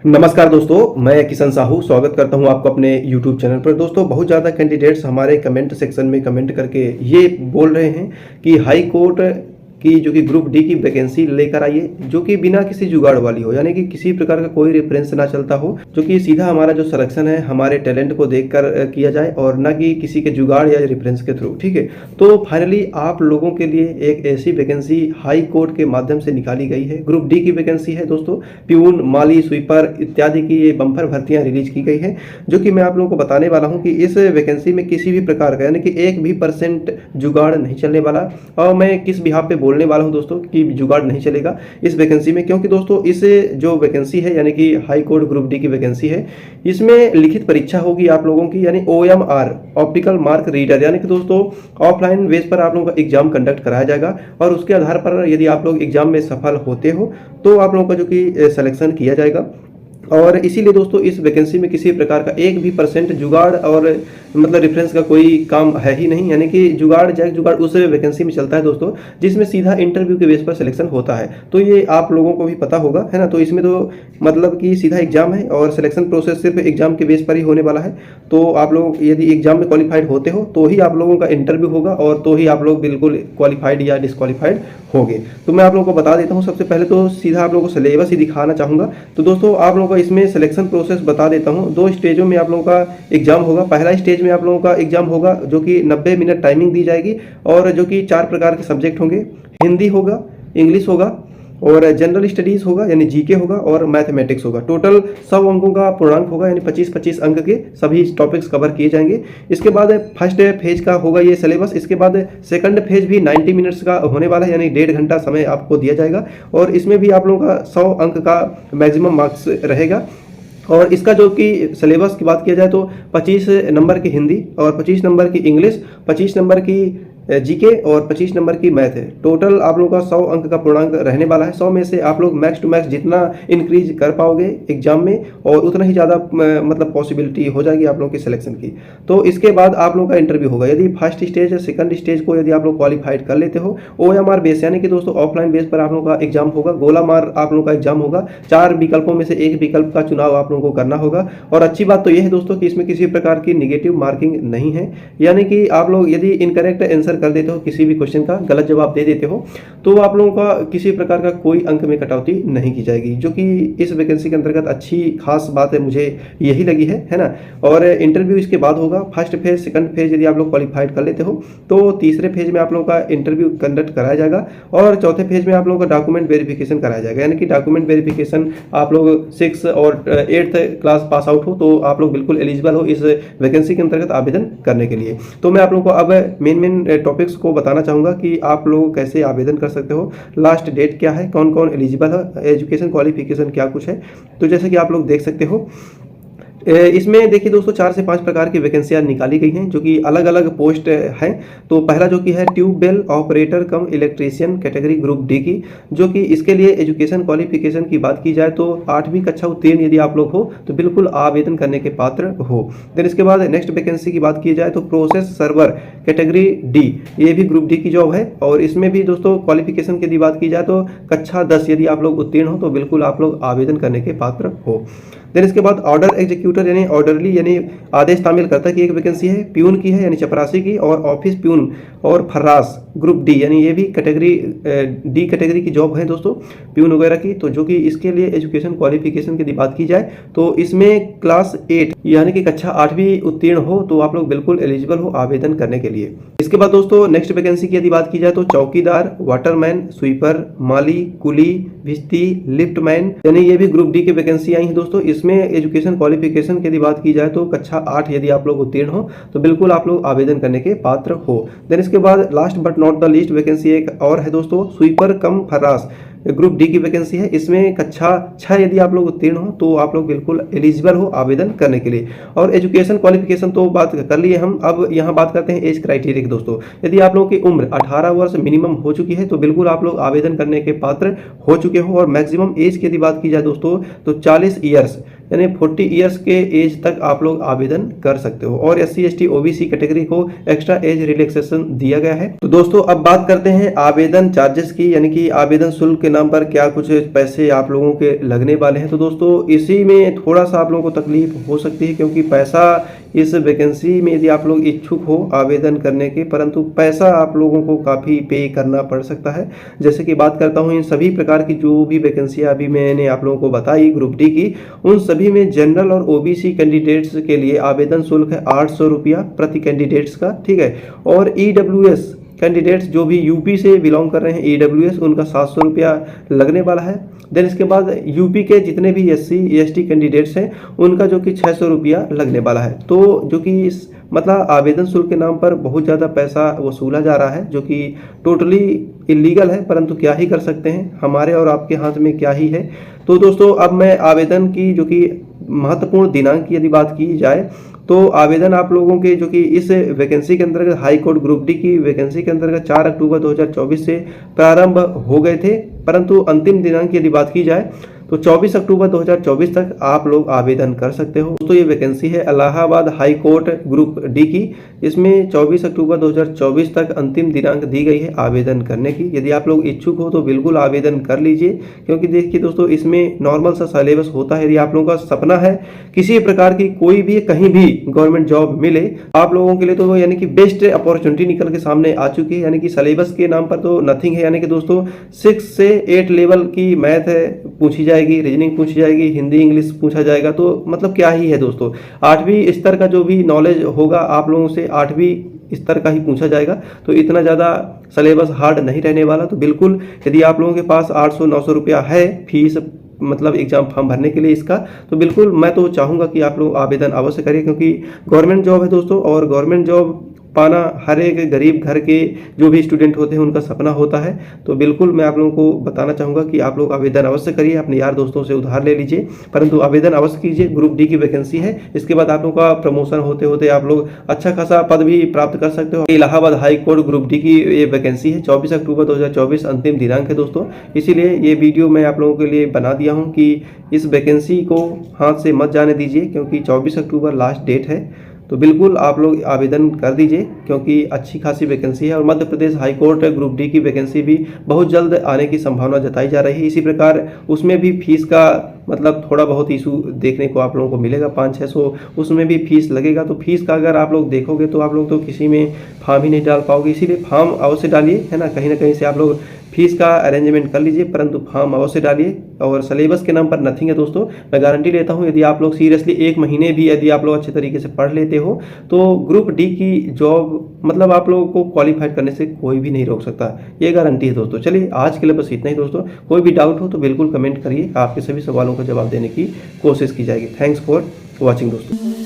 नमस्कार दोस्तों, मैं किशन साहू स्वागत करता हूं आपको अपने YouTube चैनल पर। दोस्तों, बहुत ज़्यादा कैंडिडेट्स हमारे कमेंट सेक्शन में कमेंट करके ये बोल रहे हैं कि हाई कोर्ट की जो कि ग्रुप डी की वैकेंसी लेकर आइए, जो कि बिना किसी जुगाड़ वाली हो, यानी कि किसी प्रकार का कोई रेफरेंस ना चलता हो, जो कि सीधा हमारा जो सिलेक्शन है हमारे टैलेंट को देखकर किया जाए और ना कि किसी के जुगाड़ या रेफरेंस के थ्रू। ठीक है, तो फाइनली आप लोगों के लिए एक ऐसी वैकेंसी हाई कोर्ट के माध्यम से निकाली गई है। ग्रुप डी की वैकेंसी है दोस्तों। प्यून, माली, स्वीपर इत्यादि की ये बम्पर भर्तियां रिलीज की गई है, जो कि मैं आप लोगों को बताने वाला हूं कि इस वैकेंसी में किसी भी प्रकार का यानी कि 1 भी % जुगाड़ नहीं चलने वाला। और मैं किस बिहाफ पे बोलने वाला हूं दोस्तों कि जुगाड़ नहीं चलेगा इस वैकेंसी में, क्योंकि दोस्तों इस जो वैकेंसी है यानी कि हाई कोर्ट ग्रुप डी की वैकेंसी है, इसमें लिखित परीक्षा होगी आप लोगों की, यानी OMR ऑप्टिकल मार्क रीडर, यानी कि दोस्तों ऑफलाइन बेस पर आप लोगों का एग्जाम कंडक्ट कराया जाएगा और उसके आधार पर यदि आप लोग एग्जाम में सफल होते हो तो आप लोगों का जो कि सिलेक्शन किया जाएगा। और इसीलिए दोस्तों इस वैकेंसी में किसी प्रकार का 1 भी % जुगाड़ और मतलब रेफरेंस का कोई काम है ही नहीं, यानी कि जुगाड़ उस वैकेंसी में चलता है दोस्तों, जिसमें सीधा इंटरव्यू के बेस पर सिलेक्शन होता है। तो ये आप लोगों को भी पता होगा, है ना। तो इसमें तो मतलब कि सीधा एग्जाम है और सिलेक्शन प्रोसेस सिर्फ एग्जाम के बेस पर ही होने वाला है। तो आप लोग यदि एग्जाम में क्वालिफाइड होते हो तो ही आप लोगों का इंटरव्यू होगा और तो ही आप लोग बिल्कुल क्वालिफाइड या डिसक्वालिफाइड होंगे। तो मैं आप लोगों को बता देता हूँ, सबसे पहले तो सीधा आप लोगों को सिलेबस ही दिखाना चाहूँगा। तो दोस्तों आप लोगों का इसमें सिलेक्शन प्रोसेस बता देता हूँ। 2 स्टेजों में आप लोगों का एग्जाम होगा। पहला स्टेज में आप लोगों का एग्जाम होगा जो कि 90 मिनट टाइमिंग दी जाएगी और जो कि 4 प्रकार के सब्जेक्ट होंगे। हिंदी होगा, इंग्लिश होगा और जनरल स्टडीज होगा यानी जीके होगा और मैथमेटिक्स होगा। टोटल 100 अंकों का पूर्णांक होगा, यानी 25-25 अंक के सभी टॉपिक्स कवर किए जाएंगे। इसके बाद फर्स्ट फेज का होगा ये सिलेबस। इसके बाद सेकंड फेज भी 90 मिनट्स का होने वाला है, यानी 1.5 घंटा समय आपको दिया जाएगा और इसमें भी आप लोगों का 100 अंक का मैक्सिमम मार्क्स रहेगा। और इसका जो कि सिलेबस की बात किया जाए तो 25 नंबर की हिंदी और 25 नंबर की इंग्लिश, 25 नंबर की जीके और 25 नंबर की मैथ है। टोटल आप लोगों का 100 अंक का पूर्णांक रहने वाला है। 100 में से आप लोग मैक्स टू मैक्स जितना इंक्रीज कर पाओगे एग्जाम में और उतना ही ज़्यादा मतलब पॉसिबिलिटी हो जाएगी आप लोगों की सिलेक्शन की। तो इसके बाद आप लोगों का इंटरव्यू होगा। यदि फर्स्ट स्टेज या सेकंड स्टेज को यदि आप लोग क्वालिफाइड कर लेते हो, OMR बेस यानी कि दोस्तों ऑफलाइन बेस पर आप लोगों का एग्जाम होगा। गोला मार आप लोगों का एग्जाम होगा। 4 विकल्पों में से 1 विकल्प का चुनाव आप लोगों को करना होगा। और अच्छी बात तो यह है दोस्तों कि इसमें किसी प्रकार की निगेटिव मार्किंग नहीं है, यानी कि आप लोग यदि इनकरेक्ट आंसर कर देते हो, किसी भी क्वेश्चन का गलत जवाब दे देते हो, तो आप लोगों का किसी प्रकार का कोई अंक में कटौती नहीं की जाएगी, जो कि इस वैकेंसी के अंतर्गत अच्छी खास बात है, मुझे यही लगी है ना। और इंटरव्यू इसके बाद होगा। फर्स्ट फेज, सेकंड फेज यदि आप लोग क्वालिफाइड कर लेते हो तो तीसरे फेज में आप लोगों का इंटरव्यू कंडक्ट कराया जाएगा और चौथे फेज में आप लोगों का डॉक्यूमेंट वेरिफिकेशन कराया जाएगा, यानी कि डॉक्यूमेंट वेरिफिकेशन आप लोग 6 और 8th क्लास पास आउट हो तो आप लोग बिल्कुल एलिजिबल हो इस वैकेंसी के अंतर्गत आवेदन करने के लिए। तो मैं आप लोगों को अब मेन टॉपिक्स को बताना चाहूँगा कि आप लोग कैसे आवेदन कर सकते हो, लास्ट डेट क्या है, कौन कौन एलिजिबल है, एजुकेशन क्वालिफिकेशन क्या कुछ है। तो जैसे कि आप लोग देख सकते हो इसमें देखिए दोस्तों 4 से 5 प्रकार की वैकेंसियां निकाली गई हैं, जो कि अलग अलग पोस्ट हैं। तो पहला जो कि है tubewell operator cum electrician category group D की, जो कि इसके लिए एजुकेशन क्वालिफिकेशन की बात की जाए तो 8वीं कक्षा उत्तीर्ण यदि आप लोग हो तो बिल्कुल आवेदन करने के पात्र हो। देन इसके बाद नेक्स्ट वैकेंसी की बात की जाए तो प्रोसेस सर्वर कैटेगरी डी, ये भी ग्रुप डी की जॉब है और इसमें भी दोस्तों क्वालिफिकेशन की यदि बात की जाए तो कक्षा 10 यदि आप लोग उत्तीर्ण हो तो बिल्कुल आप लोग आवेदन करने के पात्र हो। देन इसके बाद ऑर्डर एग्जीक्यूटर यानी ऑर्डरली यानी आदेश तामील करता की एक वैकेंसी है, प्यून की है यानी चपरासी की, और ऑफिस प्यून और फर्रास ग्रुप डी यानी ये भी कैटेगरी डी कैटेगरी की जॉब है दोस्तों, प्यून वगैरह की। तो जो कि इसके लिए एजुकेशन क्वालिफिकेशन की बात की जाए तो इसमें क्लास 8 यानी कि कक्षा 8वीं उत्तीर्ण हो तो आप लोग बिल्कुल एलिजिबल हो आवेदन करने के लिए। इसके बाद दोस्तों नेक्स्ट वैकेंसी की यदि बात की जाए तो चौकीदार, वाटरमैन, स्वीपर, माली, कुली, भिस्ती, लिफ्टमैन यानी ये भी ग्रुप डी की वैकेंसी आई है दोस्तों। इसमें एजुकेशन क्वालिफिकेशन की यदि बात की जाए तो कक्षा 8 यदि आप लोग उत्तीर्ण हो तो बिल्कुल आप लोग आवेदन करने के पात्र हो। देन इसके बाद last but not the least vacancy एक और है दोस्तों, स्वीपर कम फर्रास ग्रुप डी की वैकेंसी है। इसमें कक्षा 6 यदि आप लोग उत्तीर्ण हो तो आप लोग बिल्कुल एलिजिबल हो आवेदन करने के लिए। और एजुकेशन क्वालिफिकेशन तो बात कर लिए हम, अब यहाँ बात करते हैं एज क्राइटेरिया की दोस्तों। यदि आप लोगों की उम्र 18 वर्ष मिनिमम हो चुकी है तो बिल्कुल आप लोग आवेदन करने के पात्र हो चुके हो। और मैक्सिमम एज की यदि बात की जाए दोस्तों तो 40 ईयर्स यानी 40 ईयर्स के एज तक आप लोग आवेदन कर सकते हो। और SC ST OBC कैटेगरी को एक्स्ट्रा एज रिलैक्सेशन दिया गया है। तो दोस्तों अब बात करते हैं आवेदन चार्जेस की, यानी कि आवेदन शुल्क के नाम पर क्या कुछ पैसे आप लोगों के लगने वाले हैं। तो दोस्तों इसी में थोड़ा सा आप लोगों को तकलीफ हो सकती है, क्योंकि पैसा इस वैकेंसी में यदि आप लोग इच्छुक हो आवेदन करने के, परंतु पैसा आप लोगों को काफ़ी पे करना पड़ सकता है। जैसे कि बात करता हूँ इन सभी प्रकार की जो भी वैकेंसियाँ अभी मैंने आप लोगों को बताई ग्रुप डी की, उन सभी में जनरल और OBC कैंडिडेट्स के लिए आवेदन शुल्क है 800 रुपया प्रति कैंडिडेट्स का, ठीक है। और EWS कैंडिडेट्स जो भी यूपी से बिलोंग कर रहे हैं EWS, उनका 700 रुपया लगने वाला है। देन इसके बाद यूपी के जितने भी SC ST कैंडिडेट्स हैं उनका जो कि 600 रुपया लगने वाला है। तो जो कि इस मतलब आवेदन शुल्क के नाम पर बहुत ज़्यादा पैसा वसूला जा रहा है, जो कि टोटली इलीगल है, परंतु क्या ही कर सकते हैं, हमारे और आपके हाथ में क्या ही है। तो दोस्तों अब मैं आवेदन की जो कि महत्वपूर्ण दिनांक की यदि बात की जाए, तो आवेदन आप लोगों के जो कि इस वैकेंसी के अंतर्गत हाई कोर्ट ग्रुप डी की वैकेंसी के अंतर्गत 4 अक्टूबर 2024 से प्रारंभ हो गए थे, परंतु अंतिम दिनांक की यदि बात की जाए तो 24 अक्टूबर 2024 तक आप लोग आवेदन कर सकते हो। दोस्तों ये वैकेंसी है Allahabad high court group D की, इसमें 24 अक्टूबर 2024 तक अंतिम दिनांक दी गई है आवेदन करने की। यदि आप लोग इच्छुक हो तो बिल्कुल आवेदन कर लीजिए, क्योंकि देखिए दोस्तों इसमें नॉर्मल सा सिलेबस होता है। यदि आप लोगों का सपना है किसी प्रकार की कोई भी कहीं भी गवर्नमेंट जॉब मिले आप लोगों के लिए, तो यानी कि बेस्ट अपॉर्चुनिटी निकल के सामने आ चुकी है। यानी कि सिलेबस के नाम पर तो नथिंग है, यानी कि दोस्तों 6 से 8 लेवल की मैथ है पूछी जाएगी, रीजनिंग पूछी जाएगी, हिंदी इंग्लिश पूछा जाएगा, तो मतलब क्या ही है दोस्तों। 8वीं स्तर का जो भी नॉलेज होगा आप लोगों से 8वीं स्तर का ही पूछा जाएगा, तो इतना ज़्यादा सिलेबस हार्ड नहीं रहने वाला। तो बिल्कुल यदि आप लोगों के पास 800-900 रुपया है फीस मतलब एग्जाम फॉर्म भरने के लिए इसका, तो बिल्कुल मैं तो चाहूँगा कि आप लोग आवेदन अवश्य करिए, क्योंकि गवर्नमेंट जॉब है दोस्तों, और गवर्नमेंट जॉब पाना हर एक गरीब घर के जो भी स्टूडेंट होते हैं उनका सपना होता है। तो बिल्कुल मैं आप लोगों को बताना चाहूँगा कि आप लोग आवेदन अवश्य करिए, अपने यार दोस्तों से उधार ले लीजिए, परंतु आवेदन अवश्य कीजिए। ग्रुप डी की वैकेंसी है, इसके बाद आप लोगों का प्रमोशन होते होते आप लोग अच्छा खासा पद भी प्राप्त कर सकते हो। Allahabad high court group D की ये वैकेंसी है, 24 अक्टूबर 2024 अंतिम दिनांक है दोस्तों। इसीलिए ये वीडियो मैं आप लोगों के लिए बना दिया हूँ कि इस वैकेंसी को हाथ से मत जाने दीजिए, क्योंकि 24 अक्टूबर लास्ट डेट है। तो बिल्कुल आप लोग आवेदन कर दीजिए, क्योंकि अच्छी खासी वैकेंसी है। और Madhya Pradesh high court group D की वैकेंसी भी बहुत जल्द आने की संभावना जताई जा रही है। इसी प्रकार उसमें भी फीस का मतलब थोड़ा बहुत इशू देखने को आप लोगों को मिलेगा, 500-600 उसमें भी फीस लगेगा। तो फीस का अगर आप लोग देखोगे तो आप लोग तो किसी में फॉर्म ही नहीं डाल पाओगे, इसीलिए फॉर्म अवश्य डालिए, है ना। कहीं ना कहीं से आप लोग फीस का अरेंजमेंट कर लीजिए, परंतु फॉर्म अवश्य डालिए। और सिलेबस के नाम पर नथिंग है दोस्तों, मैं गारंटी लेता हूँ यदि आप लोग सीरियसली 1 महीने भी यदि आप लोग अच्छे तरीके से पढ़ लेते हो तो ग्रुप डी की जॉब मतलब आप लोगों को क्वालिफाइड करने से कोई भी नहीं रोक सकता, ये गारंटी है दोस्तों। चलिए आज के लिए बस इतना ही दोस्तों, कोई भी डाउट हो तो बिल्कुल कमेंट करिए, आपके सभी सवालों का जवाब देने की कोशिश की जाएगी। थैंक्स फॉर वॉचिंग दोस्तों।